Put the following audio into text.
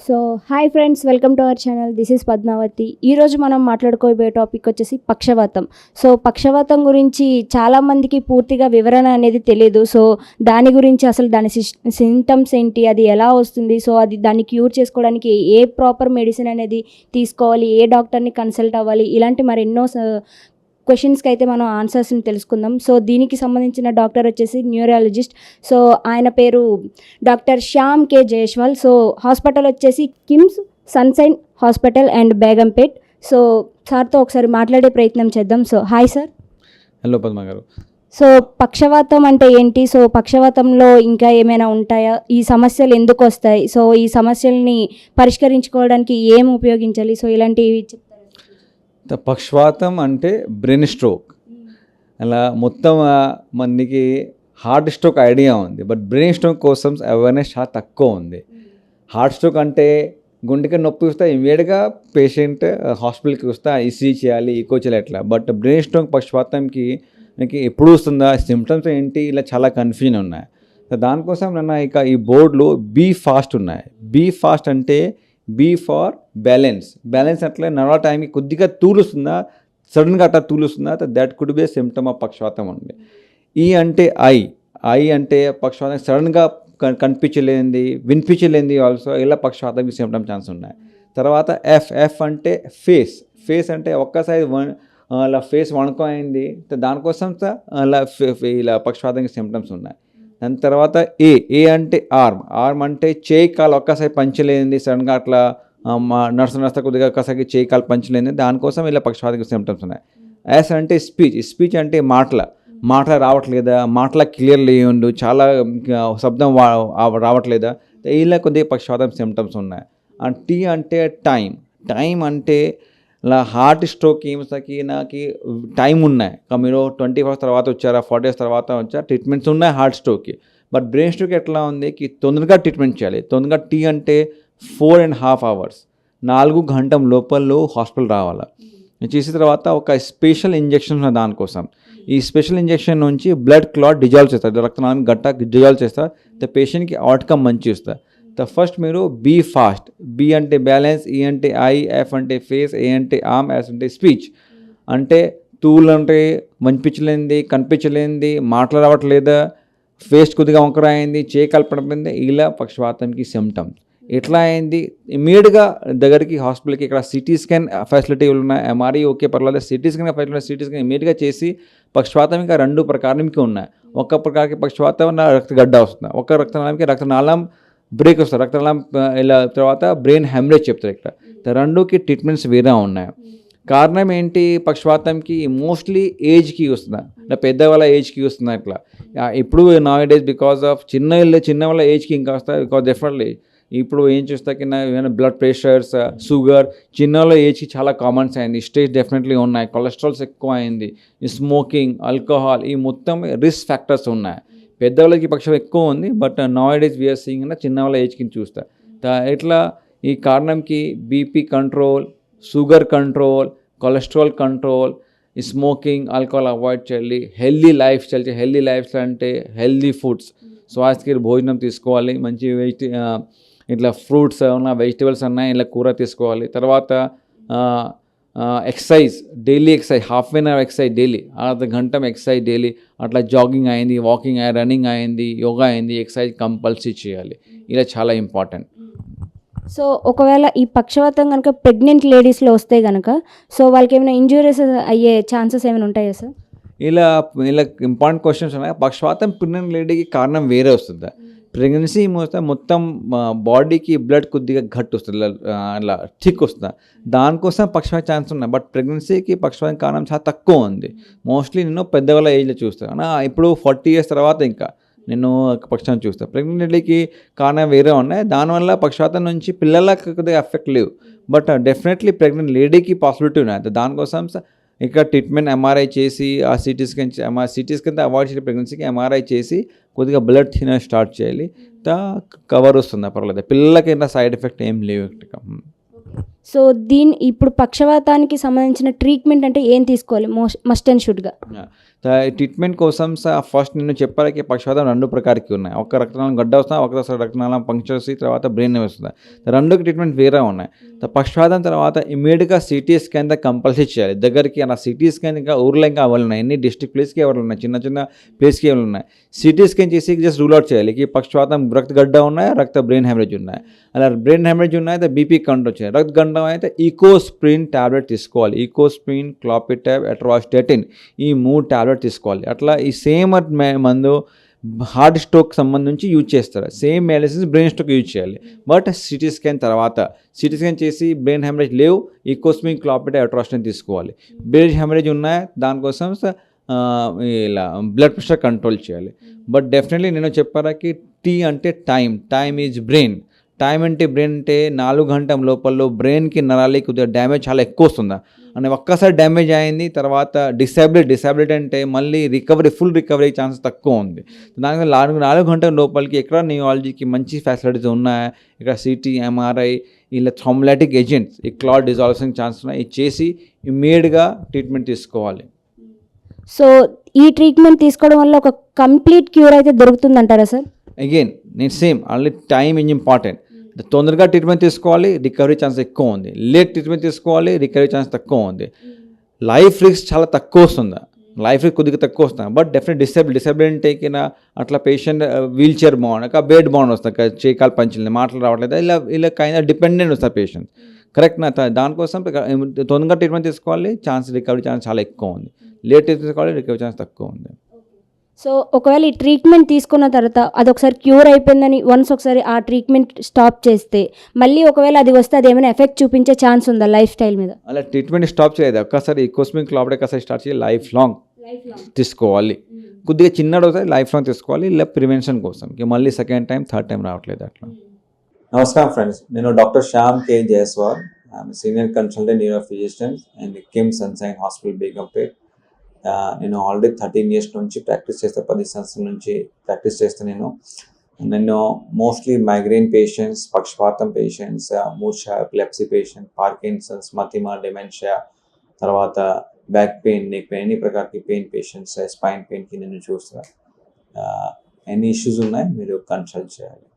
So hi friends, welcome to our channel. This is Padmavathi. ఈరోజు మనం మాట్లాడుకోబోయే topic వచ్చేసి పక్షవాతం. సో పక్షవాతం గురించి చాలామందికి పూర్తిగా వివరణ అనేది తెలియదు. సో దాని గురించి అసలు దాని సింటమ్స్ ఏంటి, అది ఎలా వస్తుంది, సో అది దాన్ని క్యూర్ చేసుకోవడానికి ఏ ప్రాపర్ మెడిసిన్ అనేది తీసుకోవాలి, ఏ డాక్టర్ని కన్సల్ట్ అవ్వాలి, ఇలాంటి మరెన్నో క్వశ్చన్స్కి అయితే మనం ఆన్సర్స్ని తెలుసుకుందాం. సో దీనికి సంబంధించిన డాక్టర్ వచ్చేసి న్యూరాలజిస్ట్. సో ఆయన పేరు డాక్టర్ శ్యామ్ కే జైస్వాల్. సో హాస్పిటల్ వచ్చేసి KIMS sunshine hospital and Begumpet. So సార్తో ఒకసారి మాట్లాడే ప్రయత్నం చేద్దాం. So hi sir. Hello Padma గారు. సో పక్షవాతం అంటే ఏంటి, సో పక్షవాతంలో ఇంకా ఏమైనా ఉంటాయా, ఈ సమస్యలు ఎందుకు వస్తాయి, సో ఈ సమస్యల్ని పరిష్కరించుకోవడానికి ఏం ఉపయోగించాలి, సో ఇలాంటివి పక్షవాతం అంటే బ్రెయిన్ స్ట్రోక్. అలా మొత్తం మందికి హార్ట్ స్ట్రోక్ ఐడియా ఉంది, బట్ బ్రెయిన్ స్ట్రోక్ కోసం అవేర్నెస్ చాలా తక్కువ ఉంది. హార్ట్ స్ట్రోక్ అంటే గుండెకి నొప్పి వస్తే ఇమీడియట్గా పేషెంట్ హాస్పిటల్కి వస్తే ఈసీజీ చేయాలి, ఈకో చేయాలి అట్లా. బట్ బ్రెయిన్ స్ట్రోక్ పక్షవాతంకి మనకి ఎప్పుడు వస్తుందా, సిమ్టమ్స్ ఏంటి, ఇలా చాలా కన్ఫ్యూజన్ ఉన్నాయి. దానికోసం నన్ను ఇక ఈ బోర్డులో బీ ఫాస్ట్ ఉన్నాయి. బీ ఫాస్ట్ అంటే బీ ఫార్ బ్యాలెన్స్. బ్యాలెన్స్ అట్లా నడవ టైంకి కొద్దిగా తూలుస్తుందా, సడన్గా అట్లా తూలుస్తుందా, that could be symptom of పక్షవాతం ఉంది. ఈ అంటే ఐ అంటే పక్షవాతం సడన్గా కనిపించలేంది, వినిపించలేంది ఆల్సో, ఇలా పక్షవాతంకి సిమ్టమ్ ఛాన్స్ ఉన్నాయి. తర్వాత ఎఫ్ అంటే ఫేస్ అంటే ఒక్కసారి అలా ఫేస్ వణుకైంది, దానికోసం అలా ఇలా పక్షవాతంకి సిమ్టమ్స్ ఉన్నాయి. దాని తర్వాత ఏ అంటే ఆర్మ్ అంటే చేయి కాలు ఒక్కసారి పంచలేనిది, సడన్గా అట్లా నడుస్తా కొద్దిగా ఒక్కసారి చేయి కాలు పంచలేనిది, దానికోసం ఇలా పక్షవాతంకి సిమ్టమ్స్ ఉన్నాయి. ఎస్ అంటే స్పీచ్ అంటే మాటల రావట్లేదా, మాటల క్లియర్ లేవుండు, చాలా శబ్దం రావట్లేదా, ఇలా కొద్దిగా పక్షవాతం సిమ్టమ్స్ ఉన్నాయి. అండ్ టీ అంటే టైం అంటే ఇలా హార్ట్ స్ట్రోక్ ఏమికి నాకు టైం ఉన్నాయి, మీరు 20 hours తర్వాత వచ్చారా, 40 days తర్వాత వచ్చారా, ట్రీట్మెంట్స్ ఉన్నాయి హార్ట్ స్ట్రోక్కి. బట్ బ్రెయిన్ స్ట్రోక్ ఎట్లా ఉంది తొందరగా ట్రీట్మెంట్ చేయాలి. తొందరగా టీ అంటే 4.5 hours 4 గంటల లోపల హాస్పిటల్ రావాలి. చేసిన తర్వాత ఒక స్పెషల్ ఇంజెక్షన్ ఉన్న దానికోసం. ఈ స్పెషల్ ఇంజెక్షన్ నుంచి బ్లడ్ క్లాట్ డిజాల్వ్ చేస్తారు, రక్తనాళం గట్ట డిజాల్వ్ చేస్తారు, పేషెంట్కి అవుట్కమ్ మంచి ఇస్తారు. ఫస్ట్ మీరు బీ ఫాస్ట్. బీ అంటే బ్యాలెన్స్, ఈ అంటే ఐ, ఎఫ్ అంటే ఫేస్, ఏ అంటే ఆర్మ్, ఎస్ అంటే స్పీచ్. అంటే తూలు అంటే వినిపించలేనిది, కనిపించలేనిది, మాటలు రావట్లేదా, ఫేస్ కొద్దిగా వంకర అయింది, చేయి కలపడింది, ఇలా పక్షవాతంకి సిమ్టమ్స్. ఎట్లా అయింది ఇమీడియట్గా దగ్గరికి హాస్పిటల్కి, ఇక్కడ సిటీ స్కాన్ ఫెసిలిటీలు ఉన్నాయి, ఎంఆర్ఐ ఓకే పర్లేదు, సిటీ స్కాన్ ఇమీడియట్గా చేసి పక్షవాతం ఇంకా 2 ప్రకారంకి ఉన్నాయి. ఒక ప్రకారకి పక్షవాతం రక్తగడ్డ వస్తుంది, ఒక రక్తనాళం బ్రేక్ వస్తుంది, రక్తనాళం ఇలా తర్వాత బ్రెయిన్ హెమరేజ్ చెప్తారు. ఇక్కడ 2కి ట్రీట్మెంట్స్ వేరే ఉన్నాయి. కారణం ఏంటి, పక్షవాతంకి మోస్ట్లీ ఏజ్కి వస్తుందా, అంటే పెద్దవాళ్ళ ఏజ్కి వస్తుందా ఇట్లా. ఇప్పుడు నవ్ డేస్ బికాస్ ఆఫ్ చిన్న వాళ్ళ ఏజ్కి ఇంకా వస్తాయి. బికాస్ డెఫినెట్లీ ఇప్పుడు ఏం చూస్తా కింద ఏమైనా బ్లడ్ ప్రెషర్స్, షుగర్ చిన్న వాళ్ళ ఏజ్కి చాలా కామన్స్ అయింది. స్టేజ్ డెఫినెట్లీ ఉన్నాయి, కొలెస్ట్రాల్స్ ఎక్కువ అయింది, స్మోకింగ్, ఆల్కహాల్, ఈ మొత్తం రిస్క్ ఫ్యాక్టర్స్ ఉన్నాయి. పెద్దవాళ్ళకి పక్షం ఎక్కువ ఉంది, but nowadays we are seeing అన్న చిన్న వాళ్ళ ఏజ్కి చూస్తా. ఇట్లా ఈ కారణంకి BP control, sugar control, cholesterol control, ఈ స్మోకింగ్, ఆల్కహాల్ అవాయిడ్ చేయాలి. హెల్దీ లైఫ్ స్టైల్ అంటే హెల్దీ ఫుడ్స్, స్వాస్థ్యకర భోజనం తీసుకోవాలి, మంచి ఇట్లా ఫ్రూట్స్ ఉన్న వెజిటబుల్స్ ఉన్నాయి, ఇలా కూర తీసుకోవాలి. తర్వాత exercise, daily exercise, ½ an hour exercise daily, ½ గంట ఎక్సర్సైజ్ డైలీ. అట్లా జాగింగ్ అయింది, వాకింగ్ అయింది, రన్నింగ్ అయింది, యోగా అయింది, ఎక్సర్సైజ్ కంపల్సరీ చేయాలి. ఇలా చాలా ఇంపార్టెంట్. సో ఒకవేళ ఈ పక్షవాతం కనుక ప్రెగ్నెంట్ లేడీస్లో వస్తే కనుక సో వాళ్ళకి ఏమైనా ఇంజూరీస్ అయ్యే ఛాన్సెస్ ఏమైనా ఉంటాయా సార్? ఇలా ఇంపార్టెంట్ క్వశ్చన్స్ ఉన్నాయి. పక్షవాతం ప్రెగ్నెంట్ లేడీకి కారణం వేరే వస్తుందా, ప్రెగ్నెన్సీ మొత్తం బాడీకి బ్లడ్ కొద్దిగా గట్టి వస్తుంది, అలా థిక్ వస్తుంది, దానికోసం పక్షవాత ఛాన్స్ ఉన్నాయి. బట్ ప్రెగ్నెన్సీకి పక్షవాతం కారణం చాలా తక్కువ ఉంది. మోస్ట్లీ నేను పెద్దవాళ్ళ ఏజ్లో చూస్తాను, ఇప్పుడు 40 years తర్వాత ఇంకా నేను పక్షవాతం చూస్తాను. ప్రెగ్నెంట్ లేడీకి కారణం వేరే ఉన్నాయి, దానివల్ల పక్షవాతం నుంచి పిల్లలకు కొద్దిగా ఎఫెక్ట్ లేవు. బట్ డెఫినెట్లీ ప్రెగ్నెంట్ లేడీకి పాసిబిలిటీ ఉన్నాయి. దానికోసం ఇక్కడ ట్రీట్మెంట్ ఎంఆర్ఐ చేసి, ఆ సిటీ స్కాన్ అవాయిడ్ చేసి ప్రెగ్నెన్సీకి ఎంఆర్ఐ చేసి కొద్దిగా బ్లడ్ థినర్ స్టార్ట్ చేయాలి. కవర్ వస్తుంది, పర్వాలేదు, పిల్లలకైనా సైడ్ ఎఫెక్ట్ ఏం లేవు. సో ఇప్పుడు పక్షవాతానికి సంబంధించిన ట్రీట్మెంట్ అంటే ఏం తీసుకోవాలి మస్ట్ అండ్ షుడ్గా? ట్రీట్మెంట్ కోసం ఫస్ట్ నేను చెప్పాలకి పక్షవాతం 2 ప్రకారకి ఉన్నాయి. ఒక రక్తనాళం గడ్డ వస్తుంది, ఒక రక్తనాళం పంక్చర్ వస్తుంది, తర్వాత బ్రెయిన్ వస్తుంది. 2కి ట్రీట్మెంట్ వేరే ఉన్నాయి. పక్షవాతం తర్వాత ఇమీడియట్గా సిటీ స్కాన్ కంపల్సరీ చేయాలి. దగ్గరికి అలా సిటీ స్కాన్ ఇంకా ఊర్లో ఇంకా అవ్వాలి ఉన్నాయి, ఎన్ని డిస్ట్రిక్ట్ ప్లేస్కి అవ్వాలి ఉన్నాయి, చిన్న చిన్న ప్లేస్కి అవ్వాలి ఉన్నాయి. సిటీ స్కాన్ చేసి జస్ట్ రూల్ అవుట్ చేయాలి ఈ పక్షవాతం రక్త గడ్డ ఉన్నాయి, బ్రెయిన్ హెమరేజ్ ఉన్నాయి. అలా బ్రెయిన్ హెమరేజ్ ఉన్నాయి అయితే బీపీ కంట్రోల్ చేయాలి. రక్త గండం అయితే ఈకోస్ప్రిన్ టాబ్లెట్ తీసుకోవాలి. ఈకోస్ప్రిన్, క్లాపిటాబ్, అట్రాస్టెటిన్ ఈ 3 టాబ్లెట్ తీసుకోవాలి. అట్లా ఈ సేమ్ మందు హార్ట్ స్ట్రోక్ సంబంధించి యూజ్ చేస్తారు. Same medicines brain stroke use చేయాలి. బట్ సిటీ స్కాన్ తర్వాత సిటీ స్కాన్ చేసి బ్రెయిన్ హెమరేజ్ లేవు, ఈకోస్ప్రిన్, క్లాపిటాబ్, అట్రాస్టెటిన్ తీసుకోవాలి. బ్రెయిన్ హెమరేజ్ ఉన్నాయి దానికోసం ఇలా బ్లడ్ ప్రెషర్ కంట్రోల్ చేయాలి. బట్ డెఫినెట్లీ నేను చెప్పారాకి టీ అంటే టైం ఈజ్ బ్రెయిన్. టైం అంటే బ్రెయిన్ అంటే 4 గంటల లోపల బ్రెయిన్కి నరాలకి కొద్దిగా డ్యామేజ్ చాలా ఎక్కువ వస్తుందా అని ఒక్కసారి డ్యామేజ్ అయింది తర్వాత డిసాబిలిటీ అంటే మళ్ళీ ఫుల్ రికవరీ ఛాన్సెస్ తక్కువ ఉంది. దానికి 4 గంటల లోపలికి ఎక్కడ న్యూరాలజీకి మంచి ఫెసిలిటీస్ ఉన్నాయి, ఇక్కడ సిటీ, ఎంఆర్ఐ ఇలా థ్రోంబోలైటిక్ ఏజెంట్స్ ఈ క్లాట్ డిజాల్వింగ్ ఛాన్స్ ఉన్నాయి, ఇది చేసి ఇమ్మీడియట్గా ట్రీట్మెంట్ తీసుకోవాలి. సో ఈ ట్రీట్మెంట్ తీసుకోవడం వల్ల ఒక కంప్లీట్ క్యూర్ అయితే దొరుకుతుందంటారా సార్? అగైన్ నేను same only time is important. తొందరగా ట్రీట్మెంట్ తీసుకోవాలి, రికవరీ ఛాన్స్ ఎక్కువ ఉంది. లేట్ ట్రీట్మెంట్ తీసుకోవాలి, రికవరీ ఛాన్స్ తక్కువ ఉంది. లైఫ్ రిస్క్ చాలా తక్కువ వస్తుంది, లైఫ్ రిస్క్ కొద్దిగా తక్కువ వస్తుంది. బట్ డెఫినెట్ డిసబిలిటీ అట్లా పేషెంట్ వీల్ చైర్ బాగుంది, బెడ్ బాగుంది వస్తుంది, చేకాలు పంచలేదు, మాటలు రావట్లేదు, ఇలా కైండ్ డిపెండెంట్ వస్తుంది పేషెంట్. కరెక్ట్ నా దానికోసం తొందరగా ట్రీట్మెంట్ తీసుకోవాలి, రికవరీ ఛాన్స్ చాలా ఎక్కువ ఉంది. లేట్ తీసుకోవాలి, రికవరీ ఛాన్స్ తక్కువ ఉంది. సో ఒకవేళ ఈ ట్రీట్మెంట్ తీసుకున్న తర్వాత అది ఒకసారి క్యూర్ అయిపోయిందని ఒకసారి ఆ ట్రీట్మెంట్ స్టాప్ చేస్తే మళ్ళీ ఒకవేళ అది వస్తే అది ఏమైనా ఎఫెక్ట్ చూపించే ఛాన్స్ ఉందా లైఫ్ స్టైల్ మీద? అలా ట్రీట్మెంట్ స్టాప్ చేయదు, ఒక్కసారి ఈకోస్ప్రిన్, క్లాపిటాబ్ ఒకసారి స్టార్ట్ చేయాలి, లైఫ్ లాంగ్ తీసుకోవాలి. కొద్దిగా చిన్నది అవుతుంది, లైఫ్ లాంగ్ తీసుకోవాలి, ఇలా ప్రివెన్షన్ కోసం మళ్ళీ సెకండ్ టైం థర్డ్ టైం రావట్లేదు అట్లా. నమస్కారం ఫ్రెండ్స్, నేను doctor Shyam K Jaiswal, senior consultant neuro physician and Kim sunshine hospital Begumpet. నేను ఆల్రెడీ 13 years నుంచి ప్రాక్టీస్ చేస్తే, 10 సంవత్సరాల నుంచి ప్రాక్టీస్ చేస్తే నేను మోస్ట్లీ మైగ్రేన్ పేషెంట్స్, పక్షపాతం పేషెంట్స్, మూర్ఛ, ఎపిలెప్సీ పేషెంట్, పార్కిన్సన్స్, మతిమ, డిమెన్షియా, తర్వాత బ్యాక్ పెయిన్, నెక్ పెయిన్, ఎన్ని ప్రకారకి పెయిన్ పేషెంట్స్, స్పైన్ పెయిన్కి నేను చూస్తాను. ఎన్ని ఇష్యూస్ ఉన్నాయి మీరు కన్సల్ట్ చేయాలి.